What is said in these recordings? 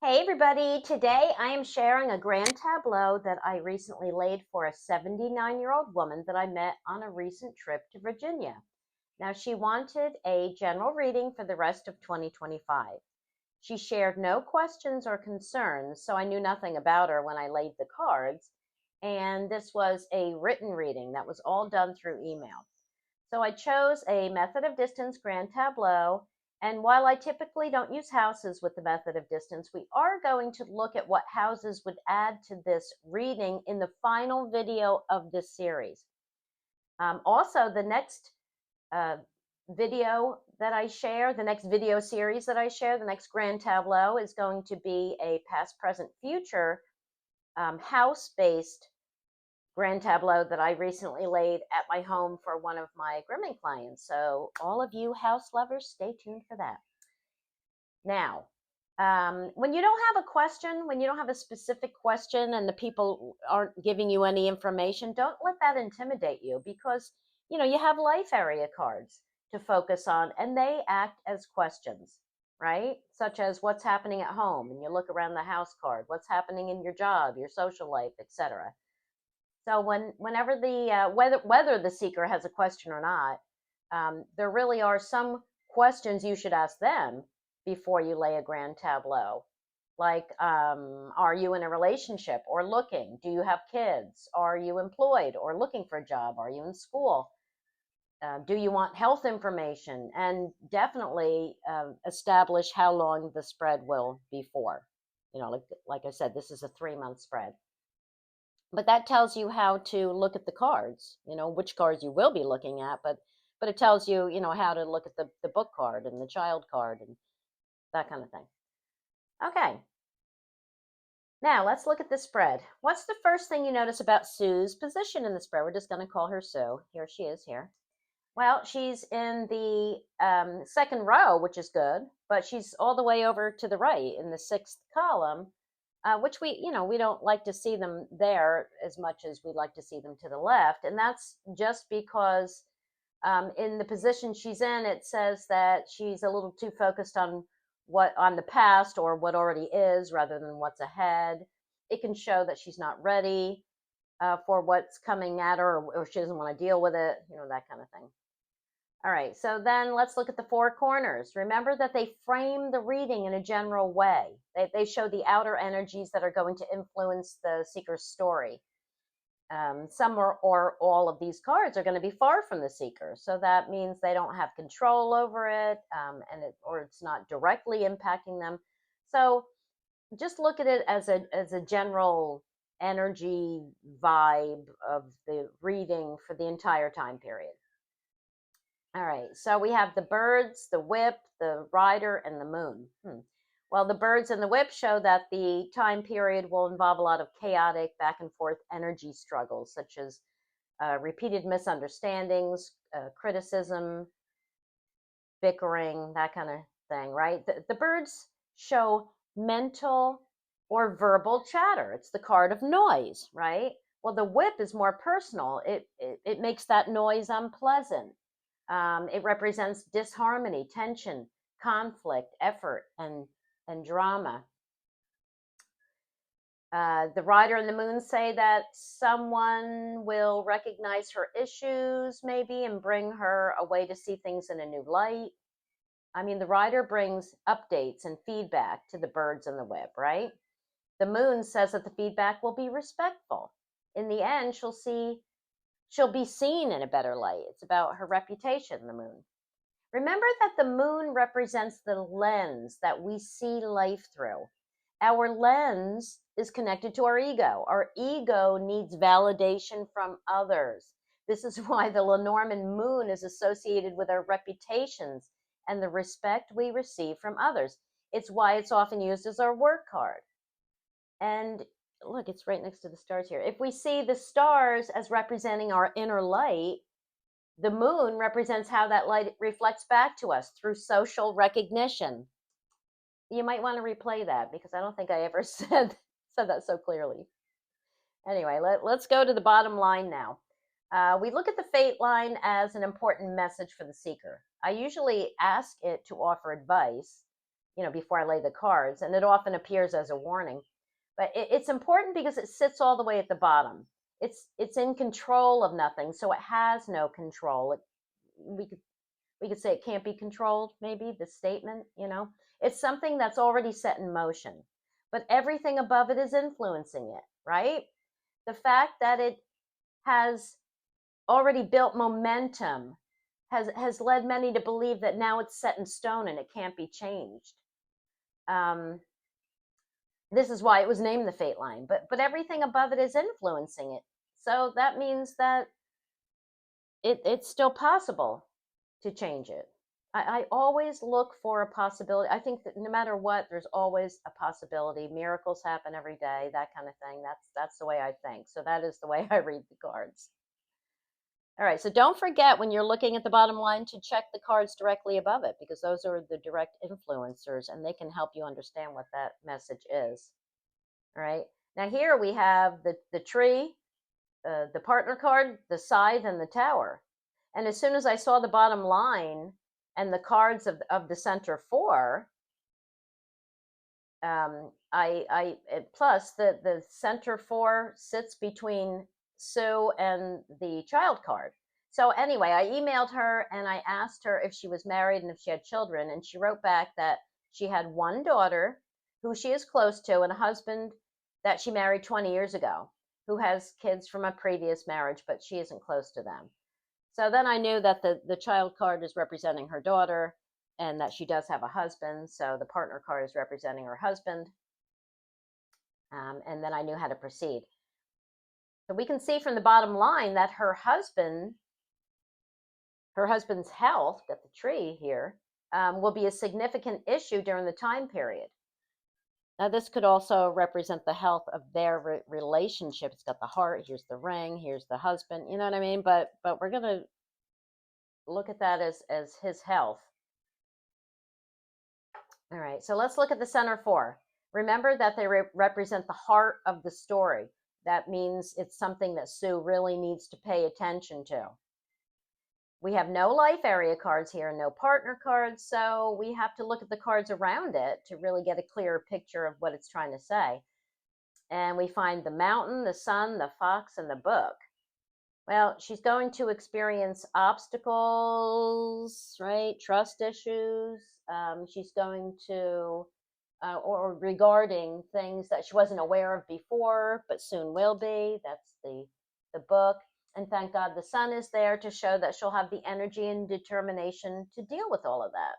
Hey everybody, today I am sharing a grand tableau that I recently laid for a 79-year-old woman that I met on a recent trip to Virginia. Now she wanted a general reading for the rest of 2025. She shared no questions or concerns, so I knew nothing about her when I laid the cards, and this was a written reading that was all done through email. So I chose a method of distance grand tableau. And while I typically don't use houses with the method of distance, we are going to look at what houses would add to this reading in the final video of this series. Also, the next uh, video that I share, the next video series that I share, the next grand tableau is going to be a past, present, future house-based grand tableau that I recently laid at my home for one of my grooming clients. So all of you house lovers, stay tuned for that. Now, when you don't have a question, when you don't have a specific question and the people aren't giving you any information, don't let that intimidate you because, you have life area cards to focus on and they act as questions, right? Such as what's happening at home, and you look around the house card, what's happening in your job, your social life, etc. So whenever the whether the seeker has a question or not, there really are some questions you should ask them before you lay a grand tableau. Like, are you in a relationship or looking? Do you have kids? Are you employed or looking for a job? Are you in school? Do you want health information? And definitely establish how long the spread will be for. Like I said, this is a 3-month spread. But that tells you how to look at the cards, which cards you will be looking at, but it tells you, how to look at the book card and the child card and that kind of thing. Okay. Now let's look at the spread. What's the first thing you notice about Sue's position in the spread? We're just going to call her Sue. Here she is here. Well, she's in the second row, which is good, but she's all the way over to the right in the 6th column, which we don't like to see them there as much as we'd like to see them to the left. And that's just because in the position she's in, it says that she's a little too focused on the past or what already is rather than what's ahead. It can show that she's not ready for what's coming at her, or she doesn't want to deal with it, that kind of thing. All right, so then let's look at the 4 corners. Remember that they frame the reading in a general way. They show the outer energies that are going to influence the seeker's story. Some or all of these cards are going to be far from the seeker, so that means they don't have control over it, or it's not directly impacting them. So just look at it as a general energy vibe of the reading for the entire time period. All right, so we have the birds, the whip, the rider, and the moon. Well, the birds and the whip show that the time period will involve a lot of chaotic back and forth energy struggles, such as repeated misunderstandings, criticism, bickering, that kind of thing, right? The birds show mental or verbal chatter. It's the card of noise, right? Well, the whip is more personal. It makes that noise unpleasant. It represents disharmony, tension, conflict, effort, and drama. The rider and the moon say that someone will recognize her issues, maybe, and bring her a way to see things in a new light. I mean, the rider brings updates and feedback to the birds and the whip, right? The moon says that the feedback will be respectful. In the end, she'll be seen in a better light. It's about her reputation, the moon. Remember that the moon represents the lens that we see life through. Our lens is connected to our ego. Our ego needs validation from others. This is why the Lenormand moon is associated with our reputations and the respect we receive from others. It's why it's often used as our work card. And look, it's right next to the stars here. If we see the stars as representing our inner light, the moon represents how that light reflects back to us through social recognition. You might want to replay that because I don't think I ever said that so clearly. Anyway, let's go to the bottom line now. We look at the fate line as an important message for the seeker. I usually ask it to offer advice, before I lay the cards, and it often appears as a warning. But it's important because it sits all the way at the bottom. It's in control of nothing, so it has no control. We could say it can't be controlled, maybe, the statement. It's something that's already set in motion, but everything above it is influencing it, right? The fact that it has already built momentum has led many to believe that now it's set in stone and it can't be changed. This is why it was named the fate line, but everything above it is influencing it. So that means that it's still possible to change it. I always look for a possibility. I think that no matter what, there's always a possibility. Miracles happen every day, that kind of thing. That's the way I think. So that is the way I read the cards. All right, so don't forget when you're looking at the bottom line to check the cards directly above it, because those are the direct influencers and they can help you understand what that message is. All right, now here we have the tree, the partner card, the scythe, and the tower. And as soon as I saw the bottom line and the cards of the center four, plus the center four sits between Sue and the child card. So anyway, I emailed her and I asked her if she was married and if she had children, and she wrote back that she had one daughter who she is close to and a husband that she married 20 years ago who has kids from a previous marriage, but she isn't close to them. So then I knew that the child card is representing her daughter and that she does have a husband. So the partner card is representing her husband. And then I knew how to proceed. So we can see from the bottom line that her husband's health, got the tree here, will be a significant issue during the time period. Now, this could also represent the health of their relationship. It's got the heart, here's the ring, here's the husband, you know what I mean? But we're going to look at that as his health. All right, so let's look at the center four. Remember that they represent the heart of the story. That means it's something that Sue really needs to pay attention to. We have no life area cards here, no partner cards, so we have to look at the cards around it to really get a clearer picture of what it's trying to say. And we find the mountain, the sun, the fox, and the book. Well, she's going to experience obstacles, right? Trust issues. She's going to, or regarding things that she wasn't aware of before, but soon will be. That's the book. And thank God the sun is there to show that she'll have the energy and determination to deal with all of that.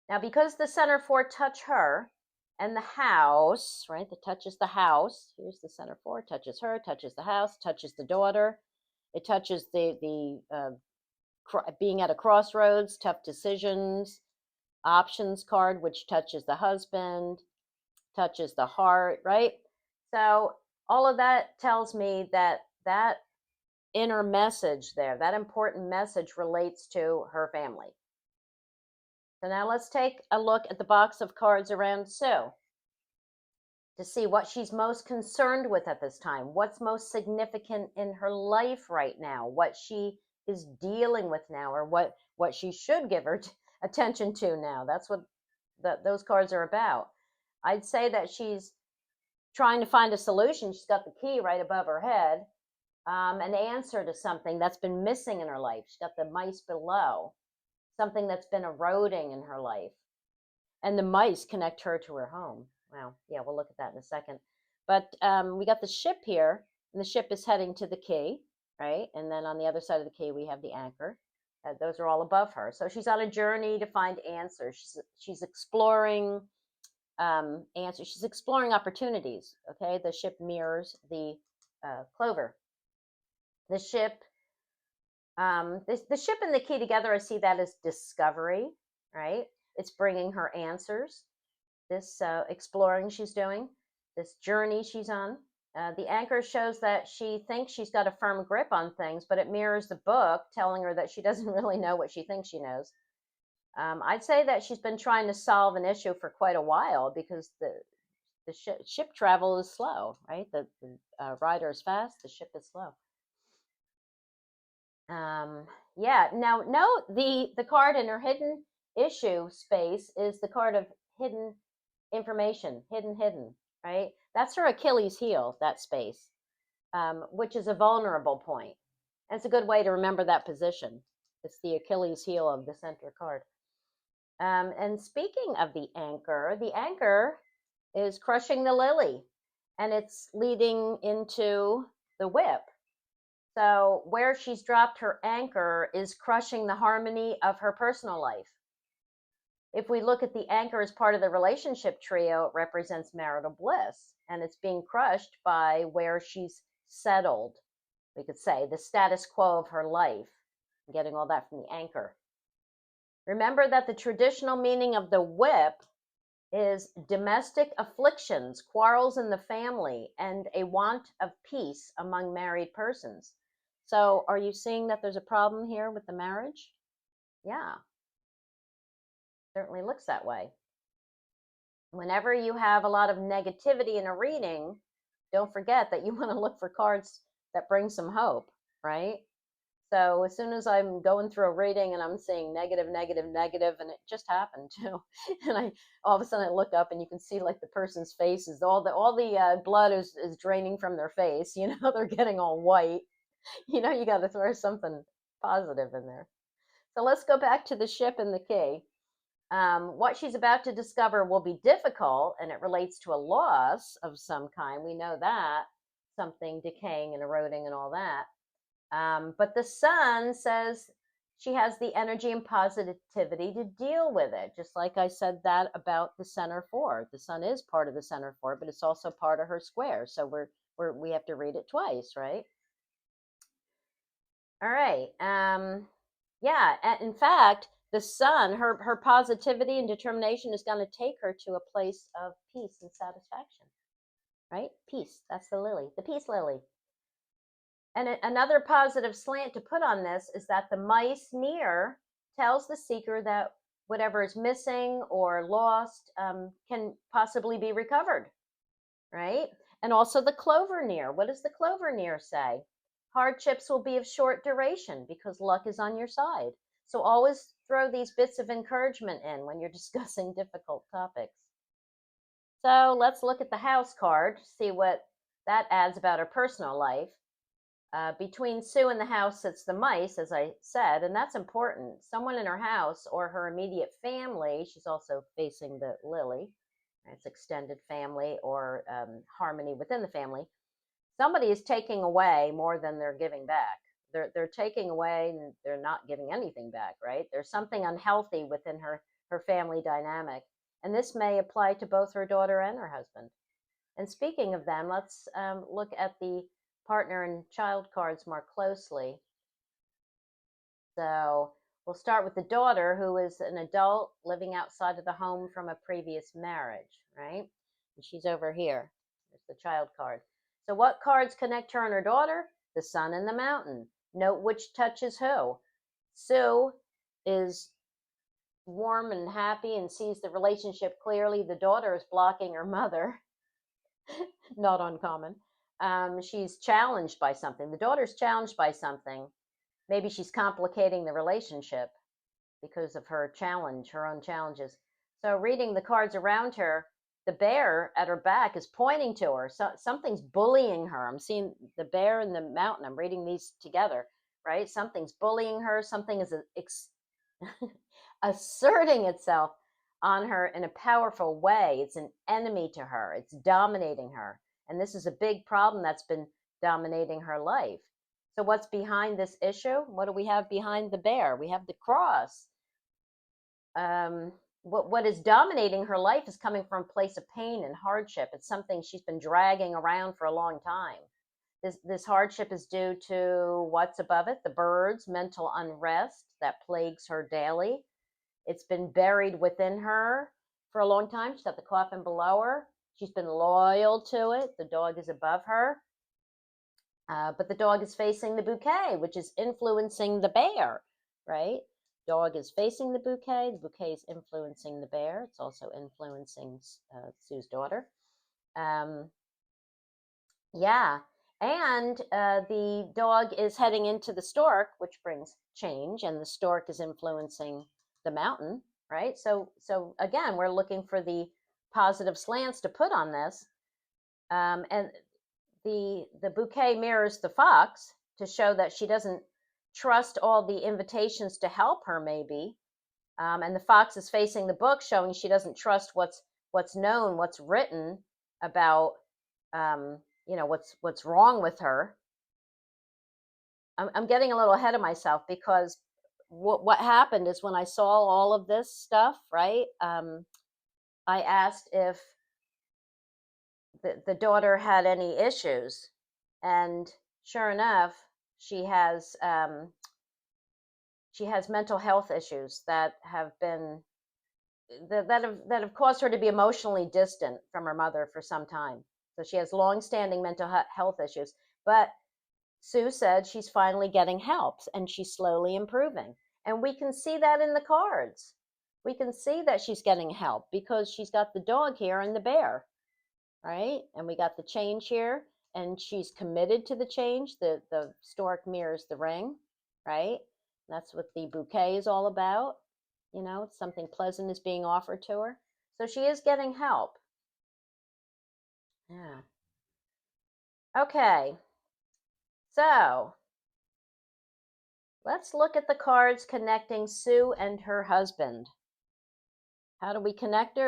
Now, because the center four touch her and the house, right? That touches the house. Here's the center four, touches her, touches the house, touches the daughter. It touches the being at a crossroads, tough decisions, options card, which touches the husband, touches the heart, right? So all of that tells me that inner message there, that important message relates to her family. So now let's take a look at the box of cards around Sue to see what she's most concerned with at this time, what's most significant in her life right now, what she is dealing with now, or what she should give her attention to now. That's what those cards are about. I'd say that she's trying to find a solution. She's got the key right above her head, an answer to something that's been missing in her life. She's got the mice below, something that's been eroding in her life. And the mice connect her to her home. Wow. Yeah, we'll look at that in a second. But we got the ship here, and the ship is heading to the key, right? And then on the other side of the key, we have the anchor. Those are all above her. So she's on a journey to find answers. She's exploring answers. She's exploring opportunities, okay? The ship mirrors the clover. The ship, the ship and the key together, I see that as discovery, right? It's bringing her answers. This exploring she's doing, this journey she's on. The anchor shows that she thinks she's got a firm grip on things, but it mirrors the book telling her that she doesn't really know what she thinks she knows. I'd say that she's been trying to solve an issue for quite a while because the ship travel is slow, right? The rider is fast, the ship is slow. Yeah, now note the card in her hidden issue space is the card of hidden information, hidden, right? That's her Achilles heel, that space, which is a vulnerable point. And it's a good way to remember that position. It's the Achilles heel of the center card. And speaking of the anchor is crushing the lily, and it's leading into the whip. So where she's dropped her anchor is crushing the harmony of her personal life. If we look at the anchor as part of the relationship trio, it represents marital bliss, and it's being crushed by where she's settled. We could say the status quo of her life, getting all that from the anchor. Remember that the traditional meaning of the whip is domestic afflictions, quarrels in the family, and a want of peace among married persons. So are you seeing that there's a problem here with the marriage? Yeah, certainly looks that way. Whenever you have a lot of negativity in a reading, don't forget that you want to look for cards that bring some hope, right? So as soon as I'm going through a reading and I'm seeing negative, and it just happened too, and I all of a sudden I look up and you can see like the person's face is all the blood is draining from their face. You know, they're getting all white. You know, you got to throw something positive in there. So let's go back to the ship and the key. What she's about to discover will be difficult, and it relates to a loss of some kind. We know that, something decaying and eroding and all that. But the sun says she has the energy and positivity to deal with it, just like I said that about the center four. The sun is part of the center four, but it's also part of her square. So we have to read it twice, right? All right. Yeah. In fact, the sun, her positivity and determination is going to take her to a place of peace and satisfaction, right? Peace. That's the lily, the peace lily. And another positive slant to put on this is that the mice near tells the seeker that whatever is missing or lost can possibly be recovered, right? And also the clover near. What does the clover near say? Hardships will be of short duration because luck is on your side. So always throw these bits of encouragement in when you're discussing difficult topics. So let's look at the house card, see what that adds about her personal life. Between Sue and the house sits the mice, as I said, and that's important. Someone in her house or her immediate family, she's also facing the lily, it's extended family or harmony within the family. Somebody is taking away more than they're giving back. They're taking away and they're not giving anything back, right? There's something unhealthy within her family dynamic, and this may apply to both her daughter and her husband. And speaking of them, let's look at the partner and child cards more closely. So we'll start with the daughter, who is an adult living outside of the home from a previous marriage, right? And she's over here. There's the child card. So what cards connect her and her daughter? The sun and the mountain. Note which touches who. Sue is warm and happy and sees the relationship clearly. The daughter is blocking her mother. Not uncommon. She's challenged by something. The daughter's challenged by something. Maybe she's complicating the relationship because of her challenge, her own challenges. So reading the cards around her, the bear at her back is pointing to her. So something's bullying her. I'm seeing the bear and the mountain. I'm reading these together, right? Something's bullying her. Something is asserting itself on her in a powerful way. It's an enemy to her. It's dominating her. And this is a big problem that's been dominating her life. So what's behind this issue? What do we have behind the bear? We have the cross. What is dominating her life is coming from a place of pain and hardship. It's something she's been dragging around for a long time. This hardship is due to what's above it, the birds, mental unrest that plagues her daily. It's been buried within her for a long time. She's got the coffin below her. She's been loyal to it. The dog is above her. But the dog is facing the bouquet, which is influencing the bear, right? Dog is facing the bouquet is influencing the bear. It's also influencing Sue's daughter. Yeah, and the dog is heading into the stork, which brings change, and the stork is influencing the mountain, right? So again, we're looking for the positive slants to put on this. And the bouquet mirrors the fox to show that she doesn't trust all the invitations to help her, maybe. And the fox is facing the book, showing she doesn't trust what's known, what's written about, what's wrong with her. I'm getting a little ahead of myself, because what happened is, when I saw all of this stuff, right, I asked if the daughter had any issues, and sure enough, she has mental health issues that have been that have caused her to be emotionally distant from her mother for some time. So she has long-standing mental health issues. But Sue said she's finally getting help, and she's slowly improving. And we can see that in the cards. We can see that she's getting help because she's got the dog here and the bear, right? And we got the change here, and she's committed to the change. The stork mirrors the ring, right? That's what the bouquet is all about. Something pleasant is being offered to her. So she is getting help. Yeah. Okay. So let's look at the cards connecting Sue and her husband. How do we connect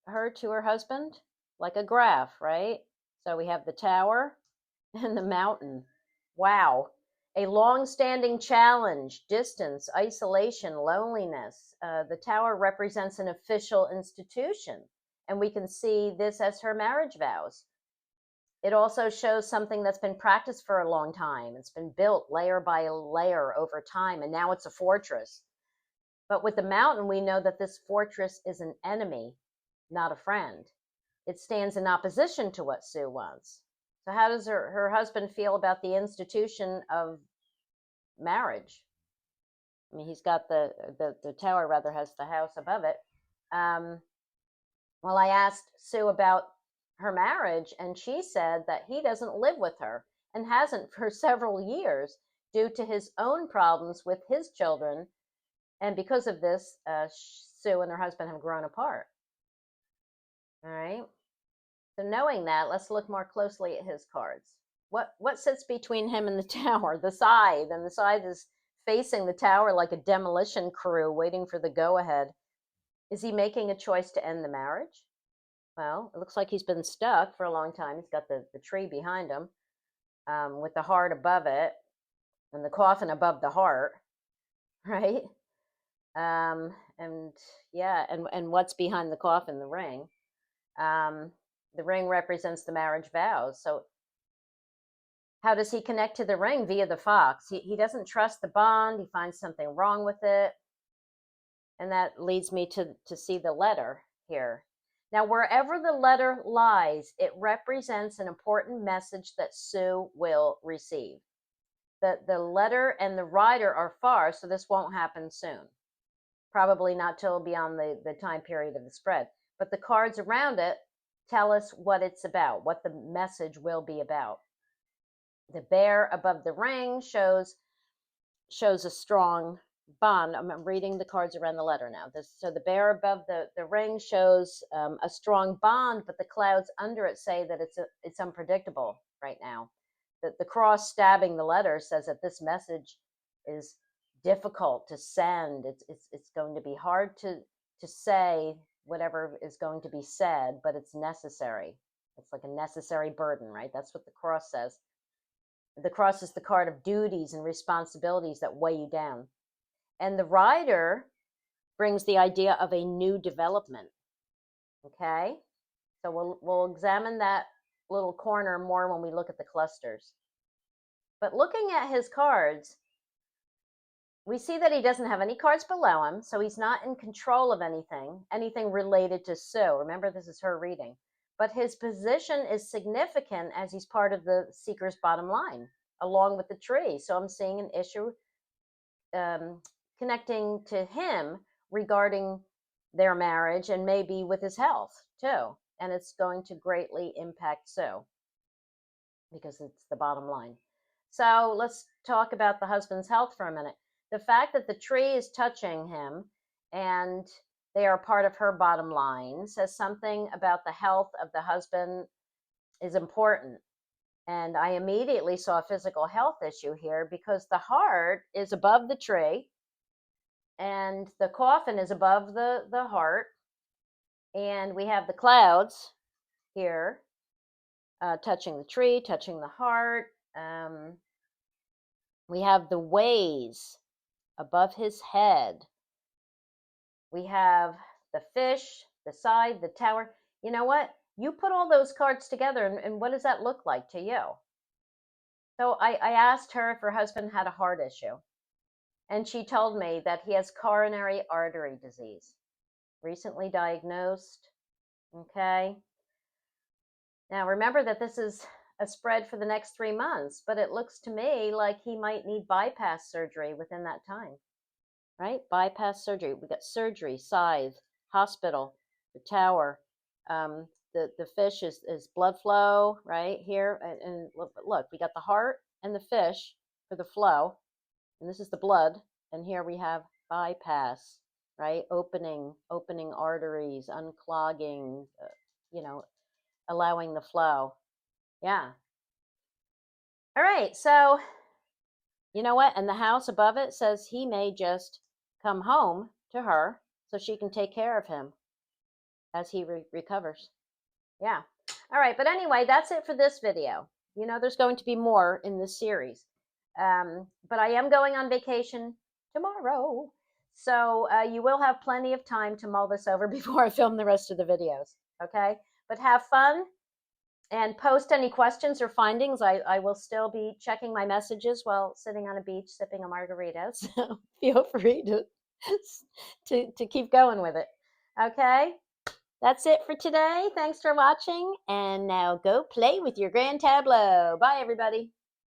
her to her husband? Like a graph, right? So we have the tower and the mountain. Wow. A long-standing challenge, distance, isolation, loneliness. The tower represents an official institution, and we can see this as her marriage vows. It also shows something that's been practiced for a long time. It's been built layer by layer over time, and now it's a fortress. But with the mountain, we know that this fortress is an enemy, not a friend. It stands in opposition to what Sue wants. So how does her husband feel about the institution of marriage? I mean, he's got the tower, rather, has the house above it. Well, I asked Sue about her marriage, and she said that he doesn't live with her, and hasn't for several years, due to his own problems with his children. And because of this, Sue and her husband have grown apart. All right. So knowing that, let's look more closely at his cards. What sits between him and the tower? The scythe, and the scythe is facing the tower like a demolition crew waiting for the go-ahead. Is he making a choice to end the marriage? Well, it looks like he's been stuck for a long time. He's got the tree behind him, with the heart above it, and the coffin above the heart, right? And yeah, and what's behind the coffin? The ring. The ring represents the marriage vows. So how does he connect to the ring? Via the fox. He doesn't trust the bond. He finds something wrong with it. And that leads me to see the letter here. Now, wherever the letter lies, it represents an important message that Sue will receive. The letter and the writer are far, so this won't happen soon. Probably not till beyond the time period of the spread. But the cards around it tell us what it's about, what the message will be about. The bear above the ring shows a strong bond. I'm reading the cards around the letter now. So the bear above the ring shows a strong bond, but the clouds under it say that it's unpredictable right now. The cross stabbing the letter says that this message is difficult to send. It's going to be hard to say whatever is going to be said, but it's necessary. It's like a necessary burden, right? That's what the cross says. The cross is the card of duties and responsibilities that weigh you down. And the rider brings the idea of a new development. Okay? So we'll examine that little corner more when we look at the clusters. But looking at his cards, we see that he doesn't have any cards below him, so he's not in control of anything related to Sue. Remember, this is her reading. But his position is significant, as he's part of the seeker's bottom line, along with the tree. So I'm seeing an issue connecting to him regarding their marriage, and maybe with his health too. And it's going to greatly impact Sue, because it's the bottom line. So let's talk about the husband's health for a minute. The fact that the tree is touching him, and They are part of her bottom line. Says something about the health of the husband is important. And I immediately saw a physical health issue here because the heart is above the tree and the coffin is above the heart. And we have the clouds here touching the tree, touching the heart. We have the ways above his head. We have the fish, the side, the tower. You know what? You put all those cards together, and what does that look like to you? So I asked her if her husband had a heart issue, and she told me that he has coronary artery disease, recently diagnosed. Okay. Now remember that this is a spread for the next 3 months, but it looks to me like he might need bypass surgery within that time, right? Bypass surgery. We got surgery, scythe, hospital, the tower. The fish is blood flow right here, and look, we got the heart and the fish for the flow, and this is the blood, and here we have bypass, right? Opening arteries, unclogging, allowing the flow. Yeah. All right, so you know what? And the house above it says he may just come home to her so she can take care of him as he recovers. Yeah. All right. But anyway, that's it for this video. There's going to be more in this series. But I am going on vacation tomorrow. So you will have plenty of time to mull this over before I film the rest of the videos. Okay. But have fun and post any questions or findings. I will still be checking my messages while sitting on a beach sipping a margarita. So feel free to keep going with it. Okay. That's it for today. Thanks for watching. And now go play with your grand tableau. Bye, everybody.